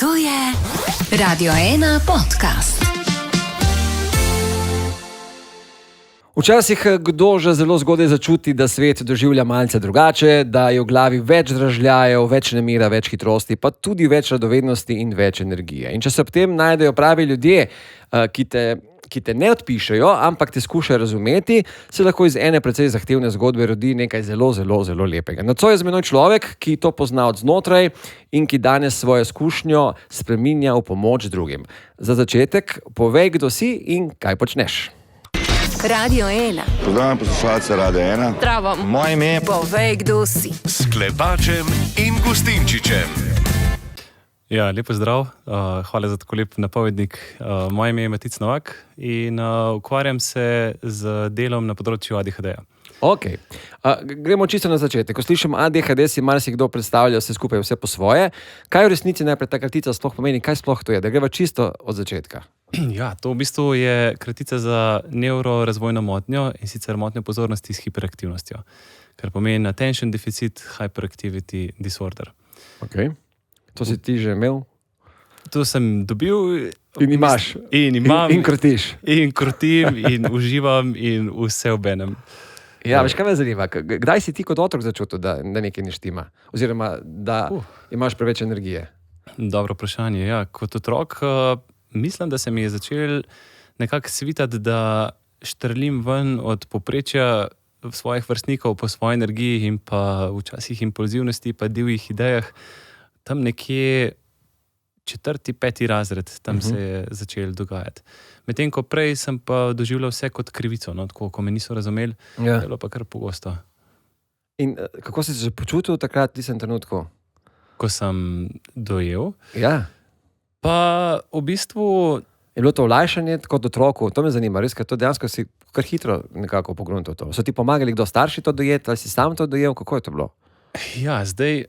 To je Radio 1 podcast. Včasih kdo že zelo zgodaj začuti, da svet doživlja malce drugače, da je v glavi več dražljajev, več nemira, več hitrosti, pa tudi več radovednosti in več energije. In če se ob tem najdejo pravi ljudje, ki te ne odpišejo, ampak te skušajo razumeti, se lahko iz ene precej zahtevne zgodbe rodi nekaj zelo, zelo, zelo lepega. Nocoj je z menoj človek, ki to pozna od znotraj in ki danes svojo izkušnjo spreminja v pomoč drugim. Za začetek, povej, kdo si in kaj počneš. Radio 1. Pozdravljam poslušalce Radio 1. Zdravo. Moje ime je Povej, kdo si. S Klepačem in Gustinčičem. Ja, lepo zdrav. Hvala za tako lep napovednik. Moje ime je Matic Novak in ukvarjam se z delom na področju ADHD-ja. Ok. Gremo čisto na začetek. Ko slišim ADHD, si marsikdo predstavlja vse skupaj, vse po svoje. Kaj v resnici najprej ta kratica sploh pomeni? Kaj sploh to je? Da greva čisto od začetka. Ja, to v bistvu je kratica za nevrorazvojno motnjo in sicer motnjo pozornosti s hiperaktivnostjo, kar pomeni Attention Deficit Hyperactivity Disorder. Ok. To si ti že imel? To sem dobil. In imaš. In imam. In krotiš. In krotim in uživam in vse obenem. Ja, veš, kaj me zanima? Kdaj si ti kot otrok začutil, da nekaj ne štima? Oziroma, da imaš preveč energije? Dobro vprašanje. Ja, kot otrok mislim, da se mi je začel nekako svitati, da štrlim ven od povprečja svojih vrstnikov po svoji energiji in pa včasih impulzivnosti, pa divjih idejah. Tam nekje 4., 5. razred, tam se je začel dogajati. Medtem ko prej sem pa doživljal vse kot krivico, no, tako, ko me niso razumeli, je bilo pa kar pogosto. In kako si se počutil takrat, v tistem trenutku? Ko sem dojel. Ja. Pa v bistvu... Je bilo to olajšanje kot otroku? To me zanima, res, ker to dejansko si kar hitro nekako pogruntal to. So ti pomagali kdo starši to dojeti, ali si sam to dojel? Kako je to bilo? Ja, zdaj...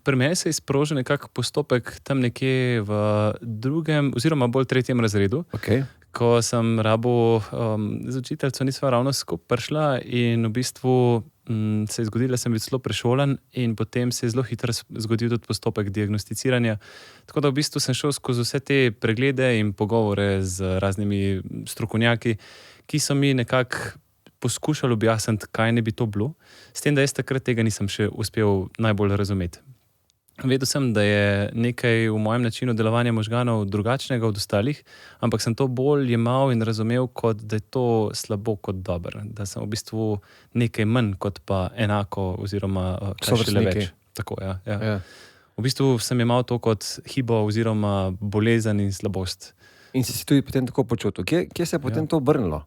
Pri meni se je sprožil nekak postopek tam nekje v 2. oziroma bolj 3. razredu, ko sem rabil z učiteljico, nisva ravno skupaj prišla in v bistvu se je zgodilo, da sem bil celo prešolan in potem se je zelo hitro zgodil tudi postopek diagnosticiranja. Tako da v bistvu sem šel skozi vse te preglede in pogovore z raznimi strokovnjaki, ki so mi nekako poskušali objasniti, kaj ne bi to bilo, s tem, da jaz takrat tega nisem še uspel najbolj razumeti. Vedel sem, da je nekaj v mojem načinu delovanja možganov drugačnega od ostalih, ampak sem to bolj jemal in razumel, kot da je to slabo kot dobro. Da sem v bistvu nekaj manj kot pa enako oziroma kaj šele več. Tako, ja. V bistvu sem jemal to kot hibo oziroma bolezen in slabost. In si tudi potem tako počutil. Kje se je potem to obrnilo?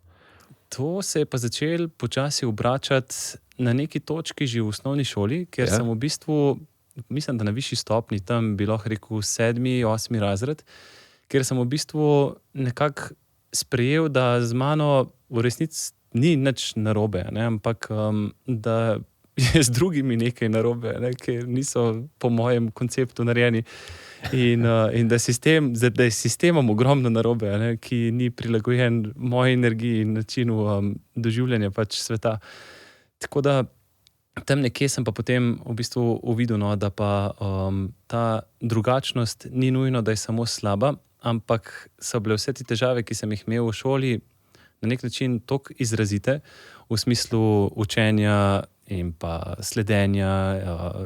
To se je pa začel počasi obračati na neki točki že v osnovni šoli, ker sem v bistvu, mislim, da na višji stopni, tam bi lahko rekel 7., 8. razred, ker sem v bistvu nekako sprejel, da z mano v resnici ni nič narobe, ne? Ampak da je z drugimi nekaj narobe, ne? Ker niso po mojem konceptu narejeni. In da je sistemom ogromno narobe, ne, ki ni prilagojen moji energiji in načinu doživljanja pač sveta. Tako da tam nekje sem pa potem v bistvu uvidel, no, da pa ta drugačnost ni nujno, da je samo slaba, ampak so bile vse te težave, ki sem jih imel v šoli, na nek način toliko izrazite v smislu učenja in pa sledenja,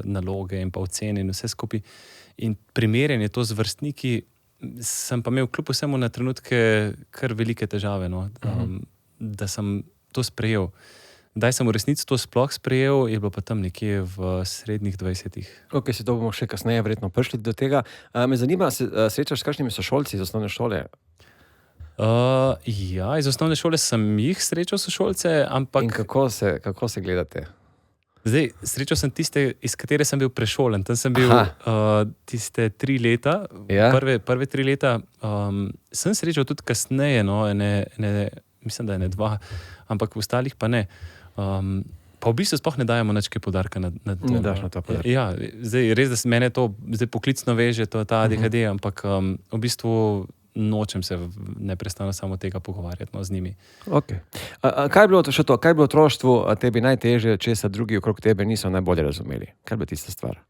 naloge in pa ocene in vse skupaj. In primerjanje to z vrstniki, sem pa imel kljub vsemu na trenutke kar velike težave, no, da sem to sprejel. Daj sem v resnici to sploh sprejel, je bilo pa tam nekje v srednjih 20. Ok, se to bomo še kasneje verjetno prišli do tega. Me zanima, se srečaš s kakšnimi sošolci iz osnovne šole? Ja, iz osnovne šole sem jih srečal sošolce, ampak... In kako se gledate? Zdaj, srečal sem tiste, iz katere sem bil prešolen. Tam sem bil tiste 3 leta, prve 3 leta. Sem srečal tudi kasneje, no, mislim, da 2, ampak v ostalih pa ne. Pa v bistvu sploh ne dajemo nič kaj poudarka na to. Ne daš na to poudarka. Ja, zdaj, res, da se mene to zdaj poklicno veže, to ta ADHD, ampak v bistvu nočem se neprestano samo tega pogovarjati, no, z njimi. Okay. Kaj je bilo še to? Kaj je bilo v otroštvu tebi najtežje, česa drugi okrog tebe niso najbolje razumeli? Kaj je bila tista stvar?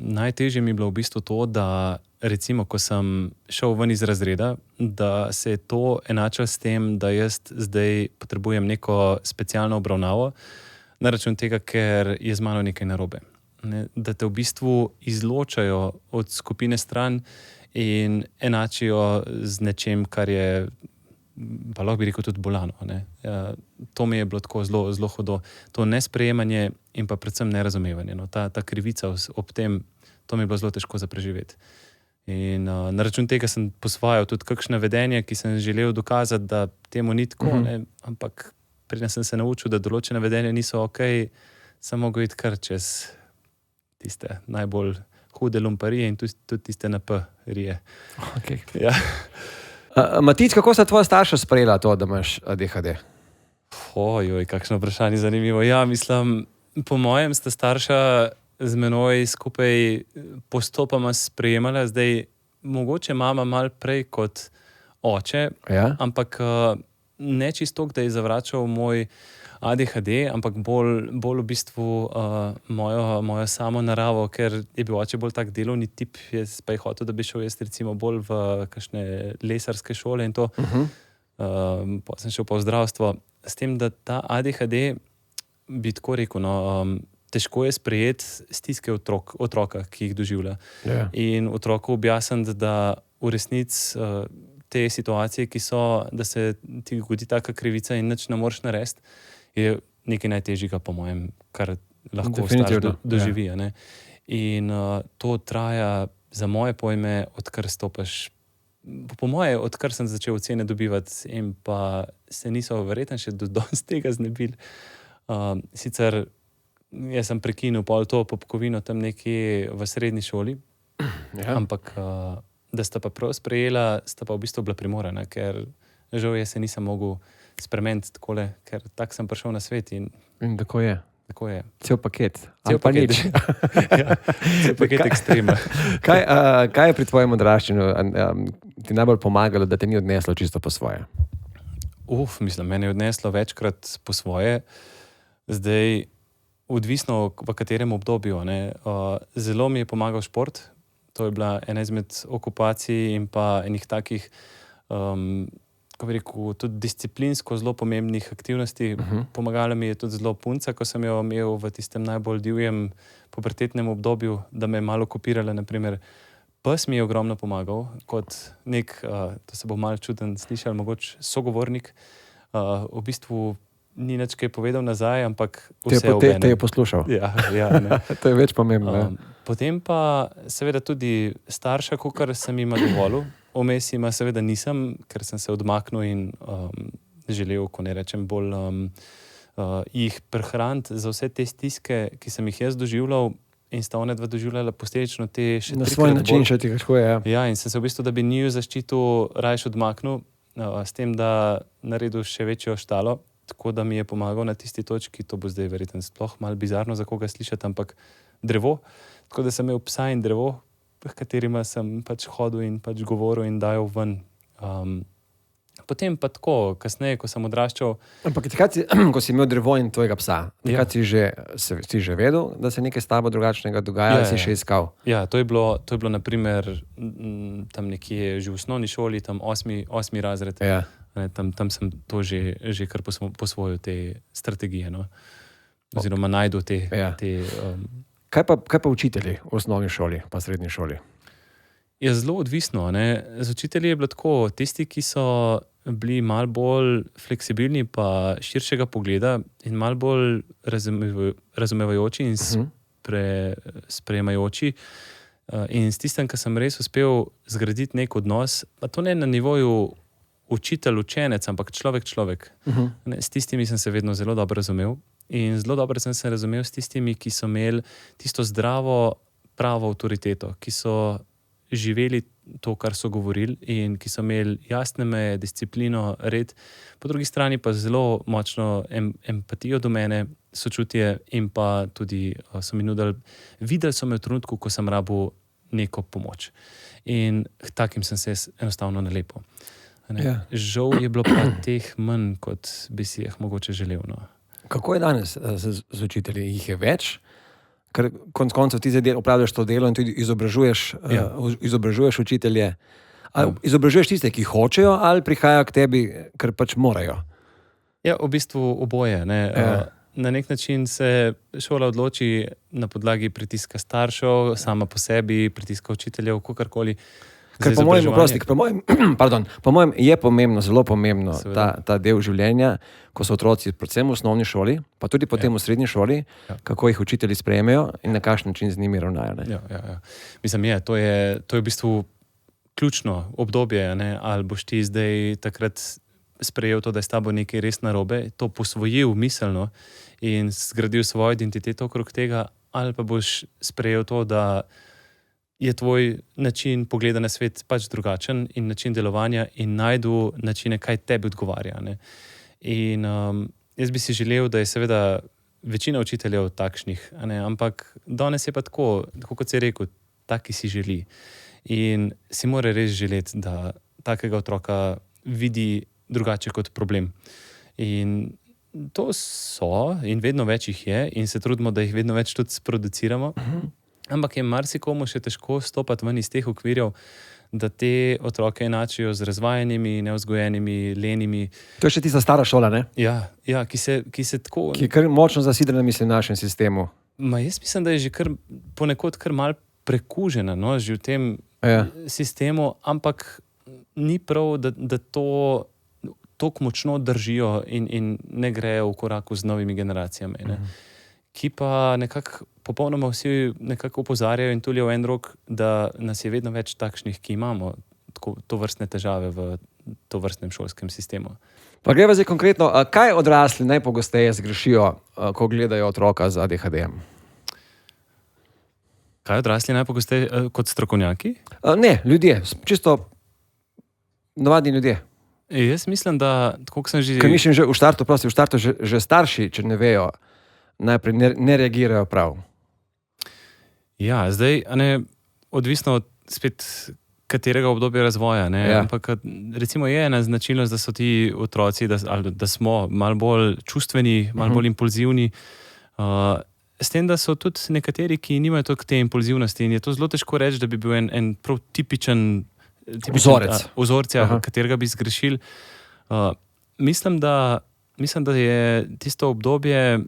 Najtežje mi je bilo v bistvu to, da recimo, ko sem šel ven iz razreda, da se je to enačilo s tem, da jaz zdaj potrebujem neko specialno obravnavo na račun tega, ker je z mano nekaj narobe. Ne? Da te v bistvu izločajo od skupine stran in enačijo z nečem, kar je, pa lahko bi rekel, tudi bolano. Ne? To mi je bilo tako zelo, zelo hudo. To nesprejemanje in pa predvsem nerazumevanje. No? Ta krivica ob tem, to mi je bilo zelo težko za preživeti. In na račun tega sem posvajal tudi kakšne vedenje, ki sem želel dokazati, da temu ni tako, ne? Ampak preden sem se naučil, da določene vedenja niso ok, sem mogel iti kar čez tiste najbolj hude lumparije in tudi tiste NP-rije. Okay. Ja. Matic, kako sta tvoja starša sprejela to, da imaš ADHD? Ojoj, kakšno vprašanje zanimivo. Ja, mislim, po mojem sta starša z menoj skupaj postopoma sprejemala, zdaj mogoče mama malo prej kot oče, ampak ne čisto, da je zavračal moj ADHD, ampak bolj v bistvu mojo samo naravo, ker je bil oče bolj tak delovni tip, jaz pa je hotel, da bi šel jaz recimo bolj v kakšne lesarske šole in to. Pa sem šel pa v zdravstvo. S tem, da ta ADHD, bi tako rekel, težko je sprejeti stiske otroka, ki jih doživlja. Yeah. In otroku objasniti, da v resnici te situacije, ki so, da se ti godi taka krivica in nič ne moreš narediti, je nekaj najtežjega, po mojem, kar lahko starš doživi. Ja. In to traja za moje pojme, odkar stopiš. Po moje, odkar sem začel ocene dobivati in pa se niso verjetno še do danes tega znebili. Sicer jaz sem prekinil pol to popkovino tam nekje v srednji šoli, ampak da sta pa prav sprejela, sta pa v bistvu bila primorana, ker žal jaz se nisem mogel spremeniti takole, ker tak sem prišel na svet in tako je. Tako je. Cel paket. Cel paket. Ja, cel paket ekstrema. Kaj je pri tvojem odraščanju ti najbolj pomagalo, da te ni odneslo čisto po svoje? Mislim, mene je odneslo večkrat po svoje. Zdaj, odvisno v katerem obdobju. Zelo mi je pomagal šport. To je bila ena izmed okupacij in pa enih takih, kako bi rekel, tudi disciplinsko zelo pomembnih aktivnosti. Pomagala mi je tudi zelo punca, ko sem jo imel v tistem najbolj divjem pubertetnem obdobju, da me je malo kopirala. Naprimer, pes mi je ogromno pomagal, kot nek, to se bo malo čuden slišal, mogoče sogovornik. V bistvu ni nič kaj povedal nazaj, ampak vse obenem. Te je poslušal. Ja, to je več pomembno. Potem pa seveda tudi starša, kakor sem jima dovolil. Vmes jima seveda nisem, ker sem se odmaknil in želel, ko ne rečem, bolj jih prehraniti za vse te stiske, ki sem jih jaz doživljal in sta ona dva doživljala posledično te še na svoj način še ti kako je. Ja, in sem se v bistvu, da bi njiju zaščitil, rajš odmaknil, s tem, da naredil še večjo štalo. Tako da mi je pomagal na tisti točki, to bo zdaj verjetno sploh malo bizarno za koga slišati, ampak drevo. Tako da sem imel psa in drevo, katerima sem pač hodil in pač govoril in dajal ven. Potem pa tako, kasneje, ko sem odraščal. Ampak ko si imel drevo in tvojega psa, takrat si že vedel, da se nekaj s tabo drugačnega dogaja, ali si še iskal? Ja, to je bilo naprimer tam nekje že v osnovni šoli, tam 8. razred. Ja. Tam sem to že kar posvojil te strategije, no? Oziroma najdu te... Kaj pa učitelji v osnovni šoli pa srednji šoli? Je zelo odvisno. Z učitelji je bilo tako, tisti, ki so bili malo bolj fleksibilni pa širšega pogleda in malo bolj razumevajoči in sprejemajoči. In s tistem, ki sem res uspel zgraditi nek odnos, pa to ne na nivoju učitelj-učenec, ampak človek. S tistimi sem se vedno zelo dobro razumel in zelo dobro sem se razumel s tistimi, ki so imeli tisto zdravo, pravo avtoriteto, ki so živeli to, kar so govorili in ki so imeli jasne meje, disciplino, red. Po drugi strani pa zelo močno empatijo do mene, sočutje in pa tudi so mi nudili, videli so me v trenutku, ko sem rabil neko pomoč. In takim sem se enostavno nalepil. Ja. Žal je bilo pa teh manj, kot bi si jih mogoče želel. No. Kako je danes z učitelji? Jih je več? ker konec koncev ti zdaj opravljaš to delo in tudi izobražuješ učitelje. Izobražuješ tiste, ki hočejo, ali prihajajo k tebi, ker pač morajo? Ja, v bistvu oboje. Na nek način se šola odloči na podlagi pritiska staršev, sama po sebi, pritiska učiteljev, kakorkoli. Ker po mojem je pomembno, zelo pomembno ta del življenja, ko so otroci predvsem v osnovni šoli, pa tudi potem v srednji šoli, kako jih učitelji sprejmejo in na kakšen način z njimi ravnajo. Ja. Mislim, to je v bistvu ključno obdobje, ali boš ti zdaj takrat sprejel to, da je s tabo nekaj res narobe, to posvojil miselno in zgradil svojo identiteto okrog tega, ali pa boš sprejel to, da je tvoj način pogleda na svet pač drugačen in način delovanja in najdu načine, kaj tebi odgovarja. In jaz bi si želel, da je seveda večina učiteljev takšnih, ampak danes je pa tako kot si rekel, taki si želi. In si mora res želeti, da takega otroka vidi drugače kot problem. In to so, in vedno več jih je, in se trudimo, da jih vedno več tudi sproduciramo. Ampak je marsikomu še težko stopati ven iz teh okvirjev, da te otroke enačijo z razvajenimi, nevzgojenimi, lenimi. To je še tista stara šola, ne? Ja, ki se tako... Ki je kar močno zasidrana, mislim, v našem sistemu. Jaz mislim, da je že ponekod kar mal prekužena, že v tem sistemu, ampak ni prav, da to tako močno držijo in ne grejo v koraku z novimi generacijami. Ki pa nekako popolnoma vsi nekako opozarjajo in tulijo v en rok, da nas je vedno več takšnih, ki imamo to vrstne težave v to vrstnem šolskem sistemu. Pa greva zdaj konkretno, kaj odrasli najpogosteje zgrešijo, ko gledajo otroka z ADHD-jem? Kaj odrasli najpogosteje kot strokovnjaki? Ne, ljudje, čisto navadni ljudje. Jaz mislim, da tako sem že... Ker mislim, že v štartu že starši, če ne vejo, najprej ne reagirajo prav. Ja, zdaj, odvisno od spet katerega obdobja razvoja, ampak recimo je ena značilnost, da so ti otroci, da smo malo bolj čustveni, malo bolj impulzivni, s tem, da so tudi nekateri, ki nimajo toliko te impulzivnosti in je to zelo težko reči, da bi bil en prav tipičen vzorec, katerega bi zgrešili. Mislim, da je tisto obdobje,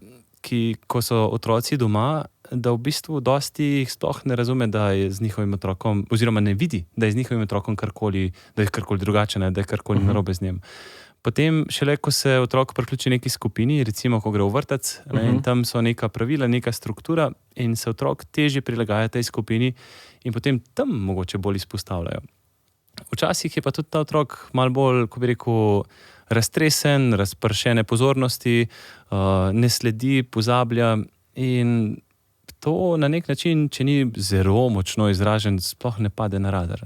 ko so otroci doma, da v bistvu dosti jih sploh ne razume, da je z njihovim otrokom, oziroma ne vidi, da je z njihovim otrokom karkoli, da je karkoli drugače, da je karkoli narobe z njim. Potem šele, ko se otrok priključi neki skupini, recimo, ko gre v vrtec, in tam so neka pravila, neka struktura in se otrok težje prilagaja tej skupini in potem tam mogoče bolj izpostavljajo. Včasih je pa tudi ta otrok malo bolj, ko bi rekel, raztresen, razpršene pozornosti, ne sledi, pozablja in to na nek način, če ni zelo močno izražen, sploh ne pade na radar.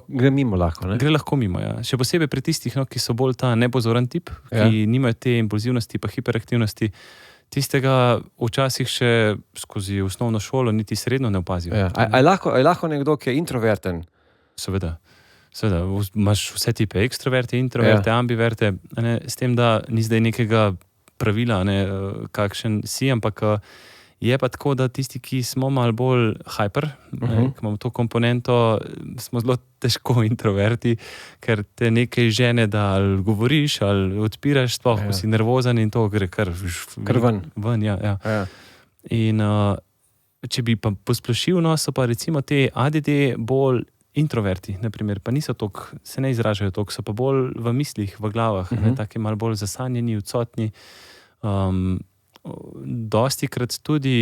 Gre mimo lahko, ne? Gre lahko mimo, ja. Še posebej pri tistih, ki so bolj ta nepozoren tip, ki nimajo te impulzivnosti pa hiperaktivnosti, tistega včasih še skozi osnovno šolo niti srednjo ne opazijo. A je lahko nekdo, ki je introverten? Seveda. Imaš vse tipe, ekstroverte, introverte, ambiverte, s tem, da ni zdaj nekega pravila, kakšen si, ampak je pa tako, da tisti, ki smo malo bolj hyper, ki imamo to komponento, smo zelo težko introverti, ker te nekaj žene, da ali govoriš, ali odpiraš, sploh ko si nervozen in to gre kar ven. Ja. In če bi pa posplošil, so pa recimo te ADD bolj introverti, naprimer, pa niso toliko, se ne izražajo toliko, so pa bolj v mislih, v glavah, taki malo bolj zasanjeni, odsotni. Dostikrat tudi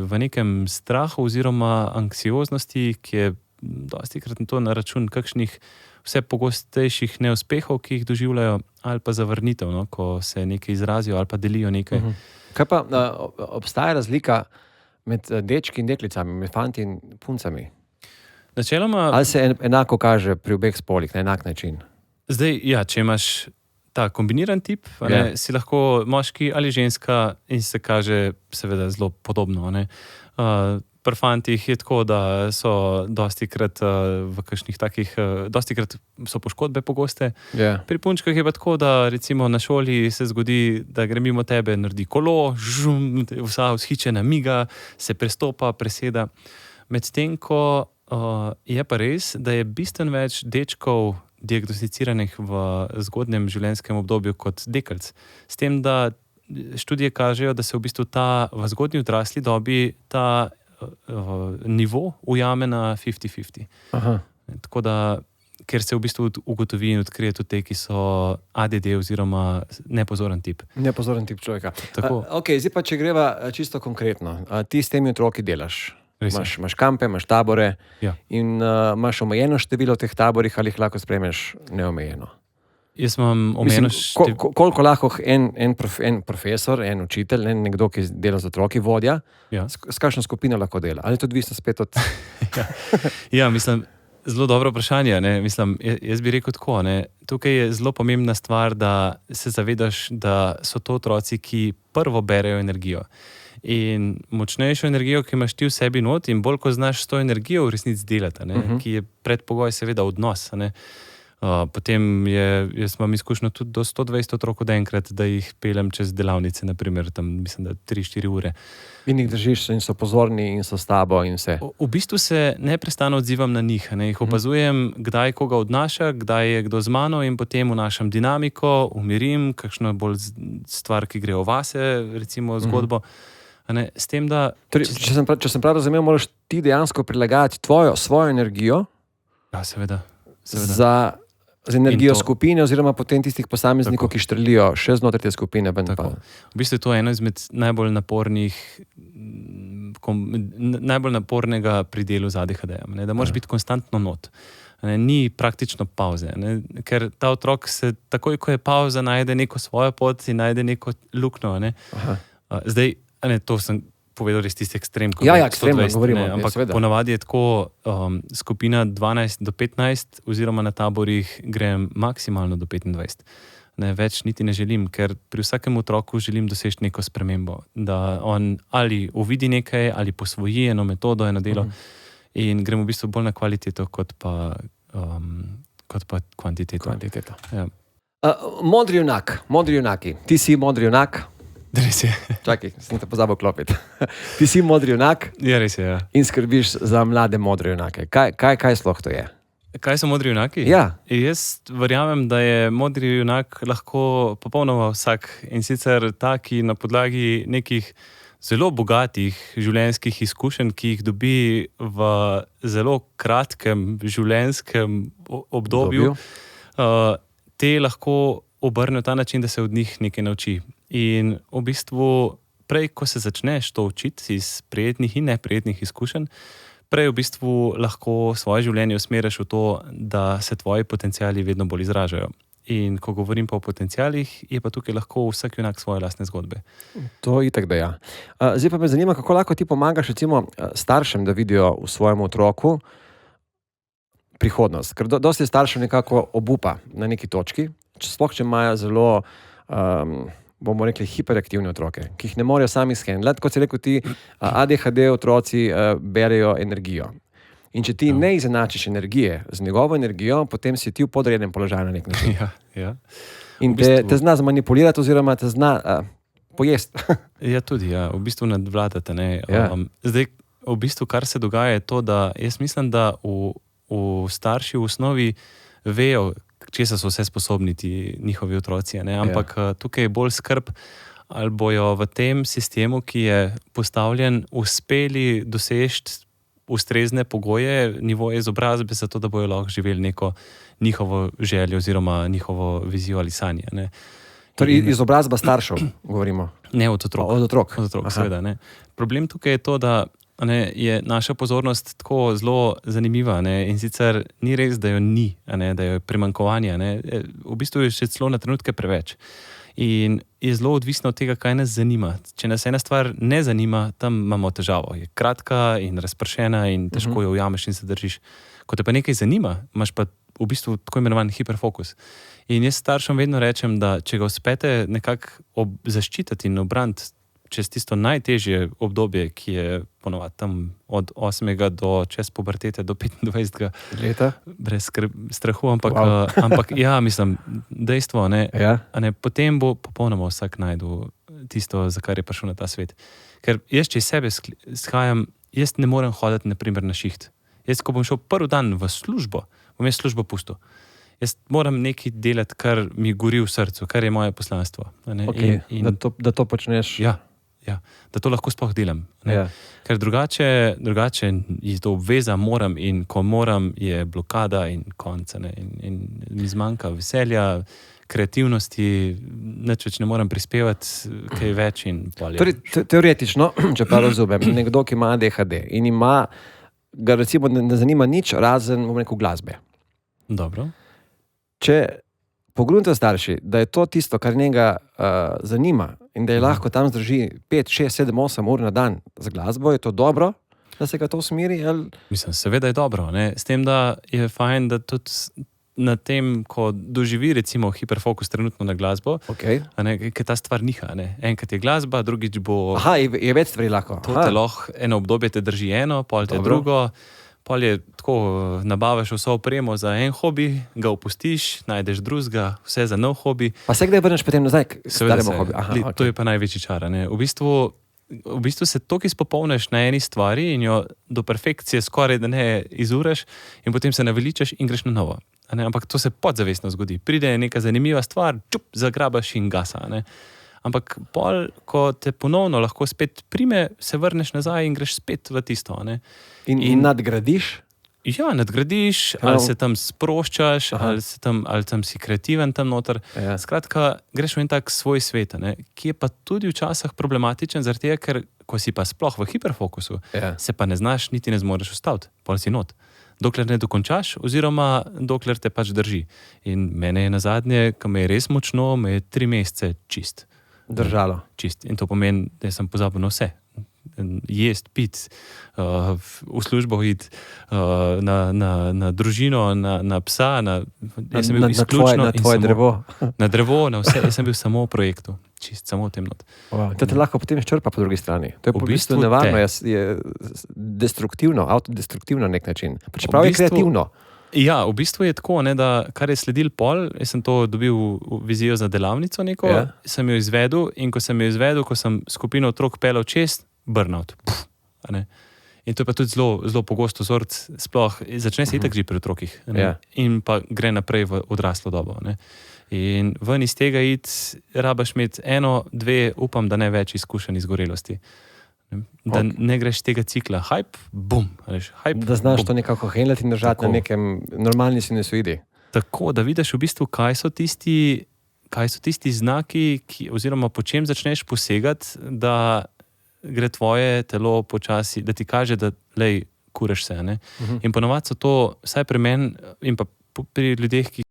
v nekem strahu oziroma anksioznosti, ki je dostikrat to na račun kakšnih vse pogostejših neuspehov, ki jih doživljajo, ali pa zavrnitev, ko se nekaj izrazijo ali pa delijo nekaj. Kaj pa obstaja razlika med dečki in deklicami, med fanti in puncami? Načeloma... Ali se enako kaže pri obeh spolih, na enak način? Zdaj, če imaš ta kombiniran tip, si lahko moški ali ženska in se kaže seveda zelo podobno. pri fantih je tako, da so dostikrat v kakšnih takih, dostikrat so poškodbe pogoste. Ja. Pri punčkah je pa tako, da recimo na šoli se zgodi, da gre mimo tebe, naredi kolo, žum, vsa vzhičena miga, se prestopa, preseda. Medtem ko je pa res, da je bistveno več dečkov diagnosticiranih v zgodnjem življenjskem obdobju kot deklic. S tem, da študije kažejo, da se v bistvu v zgodnji odrasli dobi ta nivo ujame na 50-50. Aha. Tako da, ker se v bistvu ugotovi in odkrije tudi te, ki so ADD oziroma nepozoren tip. Nepozoren tip človeka. Tako. Zdaj pa, če greva čisto konkretno. Ti s temi otroki delaš. Res je. Imaš kampe, imaš tabore Ja. in imaš omejeno število v teh taborih ali jih lahko sprejmeš neomejeno. Jaz imam omejeno Koliko lahko en profesor, en učitelj, nekdo, ki dela z otroki, vodja, Ja. s kakšno skupino lahko dela? Ali je to odvisno spet od... Ja, mislim, zelo dobro vprašanje. Ne? Mislim, jaz bi rekel tako. Ne? Tukaj je zelo pomembna stvar, da se zavedaš, da so to otroci, ki prvo berejo energijo. In močnejšo energijo, ki imaš ti v sebi not, in bolj, ko znaš s to energijo v resnici delati, ki je predpogoj, seveda, odnos. Potem jaz imam izkušnjo tudi do 120 otrok od enkrat, da jih peljem čez delavnice, naprimer, tam mislim, da 3-4 ure. In jih držiš in so pozorni in so s tabo in vse. V bistvu se neprestano odzivam na njih. Jih opazujem, kdaj koga odnaša, kdaj je kdo z mano in potem vnašam dinamiko, umirim, kakšno bolj stvar, ki gre o vase, recimo zgodbo. S tem, da... Če sem prav razumel, moraš ti dejansko prilagajati svojo energijo Ja, seveda. za energijo skupine oziroma potem tistih posameznikov, ki štrlijo še znotraj te skupine. V bistvu je to eno izmed najbolj napornega pri delu z ADHD-jem, da moraš biti konstantno not. Ni praktično pauze, ker ta otrok se takoj, ko je pauza, najde neko svojo pot in najde neko luknjo. Zdaj, to sem povedal res tisti ekstrem. Ekstremno govorimo. Ampak ponavadi je tako, skupina 12 do 15 oziroma na taborih grem maksimalno do 25. Več niti ne želim, ker pri vsakem otroku želim doseči neko spremembo. Da on ali uvidi nekaj, ali posvoji eno metodo, eno delo in grem v bistvu bolj na kvaliteto kot pa kvantiteto. Ja. Modri junaki. Ti si modri junak. Res je. Čakaj, sem te pozabil klopiti. Ti si modri junak. Ja, res je. Ja. In skrbiš za mlade modre junake. Kaj sploh to je? Kaj so modri junaki? Ja. Jaz verjamem, da je modri junak lahko popolnoma vsak. In sicer ta, ki na podlagi nekih zelo bogatih življenjskih izkušenj, ki jih dobi v zelo kratkem življenjskem obdobju, te lahko obrnejo ta način, da se od njih nekaj nauči. In v bistvu prej, ko se začneš to učiti iz prijetnih in neprijetnih izkušenj, prej v bistvu lahko svoje življenje usmeriš v to, da se tvoji potenciali vedno bolj izražajo. In ko govorim pa o potencialih, je pa tukaj lahko vsak junak svoje lastne zgodbe. To itak da ja. Zdaj pa me zanima, kako lahko ti pomagaš recimo staršem, da vidijo v svojem otroku prihodnost. Ker dosti staršev nekako obupa na neki točki, sploh če imajo zelo... bomo rekli, hiperaktivne otroke, ki jih ne morejo sami shendlati. Kot si rekel ti, ADHD otroci berejo energijo. In če ti ne izenačiš energije z njegovo energijo, potem si ti v podrejenem položaju na nek način. Ja. In te zna zmanipulirati oziroma te zna pojesti. Ja, tudi, ja. V bistvu nadvladate. Ja. Zdaj, v bistvu, kar se dogaja, je to, da jaz mislim, da v starši v osnovi vejo, česa so vse sposobni ti njihovi otroci. Ampak tukaj je bolj skrb, ali bojo v tem sistemu, ki je postavljen, uspeli doseči ustrezne pogoje, nivoje izobrazbe, zato da bojo lahko živeli neko njihovo željo oziroma njihovo vizijo ali sanje. Torej, izobrazba staršev, govorimo. Ne, od otrok. Od otrok, seveda. Problem tukaj je to, da je naša pozornost tako zelo zanimiva. In sicer ni res, da jo ni, da jo je primanjkovanje. V bistvu je še celo na trenutke preveč. In je zelo odvisno od tega, kaj nas zanima. Če nas ena stvar ne zanima, tam imamo težavo. Je kratka in razpršena in težko jo ujameš in se držiš. Ko te pa nekaj zanima, imaš pa v bistvu tako imenovan hiperfokus. In jaz staršem vedno rečem, da če ga uspete nekako zaščititi in obraniti čez tisto najtežje obdobje, ki je ponovadi tam od 8. do čez pubertete do 25. Leta? Brez strahu, ampak ja, mislim, dejstvo, ne, Ja. a ne, potem bo popolnoma vsak najdel tisto, za kar je prišel na ta svet. Ker jaz, če iz sebe shajam, jaz ne morem hoditi, na primer, na šiht. Jaz, ko bom šel prvi dan v službo, bom jaz službo pustil. Jaz moram nekaj delati, kar mi gori v srcu, kar je moje poslanstvo. a ne. Okay. In, Da to počneš. ja, da to lahko sploh delam. Ne. Ja. Ker drugače je to obveza, moram, in ko moram, je blokada in konca. In mi zmanjka veselja, kreativnosti, nič več ne morem prispevati, kaj več in pol je. Torej, teoretično, če pa razumem, nekdo, ki ima ADHD in ga recimo ne zanima nič razen, bom rekel, glasbe. Dobro. Če pogledate starši, da je to tisto, kar njega zanima in da je lahko tam zdrži 5, 6, 7, 8 ur na dan za glasbo, je to dobro, da se ga to usmeri? Ali... Mislim, seveda je dobro. Ne? S tem, da je fajn, da tudi na tem, ko doživi recimo hiperfokus trenutno na glasbo, Okay. ker ta stvar niha. Ne? Enkrat je glasba, drugič bo Aha, je več stvari lahko. to telo, eno obdobje te drži eno, pol te Dobro. drugo. Pol je tako, nabaviš vso opremo za en hobi, ga opustiš, najdeš drugega, vse za nov hobi. Pa se kdaj vrneš potem nazaj k Seveda staremu se, hobiju? Aha, to okay. je pa največji čar. Ne? V bistvu se toliko izpopolniš na eni stvari in jo do perfekcije skoraj da ne izureš in potem se naveličaš in greš na novo. A ne? Ampak to se podzavestno zgodi. Pride neka zanimiva stvar, čup, zagrabaš in gasa. Ne? Ampak pol, ko te ponovno lahko spet prime, se vrneš nazaj in greš spet v tisto. A ne? In nadgradiš? Ja, nadgradiš, Prav. ali se tam sproščaš, ali tam si kreativen tam noter. Ja. Skratka, greš v en tak svoj svet, ne, ki je pa tudi včasih problematičen, zaradi tega, ker ko si pa sploh v hiperfokusu, Ja. se pa ne znaš, niti ne zmoreš ustaviti, pol si not. Dokler ne dokončaš, oziroma dokler te pač drži. In mene je nazadnje, ko me je res močno, me je 3 mesece čist. Držalo. Čist. In to pomeni, da sem pozabil na vse. Jest, pit, v službo iti, na družino, na psa, jaz sem bil izključno na tvoje drevo. Na drevo, na vse, jaz sem bil samo v projektu, čist samo v tem not. Wow. To te lahko potem izčrpa po drugi strani. To je V v bistvu bistvu nevarno, te. je destruktivno, avtodestruktivno na nek način. Čeprav je V bistvu- kreativno. Ja, v bistvu je tako, ne, da kar je sledil pol, jaz sem to dobil v vizijo za delavnico neko, Ja. sem jo izvedel in ko sem jo izvedel, ko sem skupino otrok pelal čez, burnout. Puf, a ne. In to je pa tudi zelo pogosto vzorc, sploh začne se itak že pri otrokih, a ne, Ja. in pa gre naprej v odraslo dobo. Ne. In ven iz tega rabaš imeti 1, 2, upam, da ne več izkušenj izgorelosti. Da Ok. ne greš tega cikla, hype, bum, hype, Da znaš bum. to nekako handlati in držati Tako. na nekem normalni sinusoidi. Tako, da vidiš v bistvu, kaj so tisti znaki, oziroma po čem začneš posegati, da gre tvoje telo počasi, da ti kaže, da lej, kureš se. Ne? In ponovadi so to, vsaj pri meni in pa pri ljudeh, ki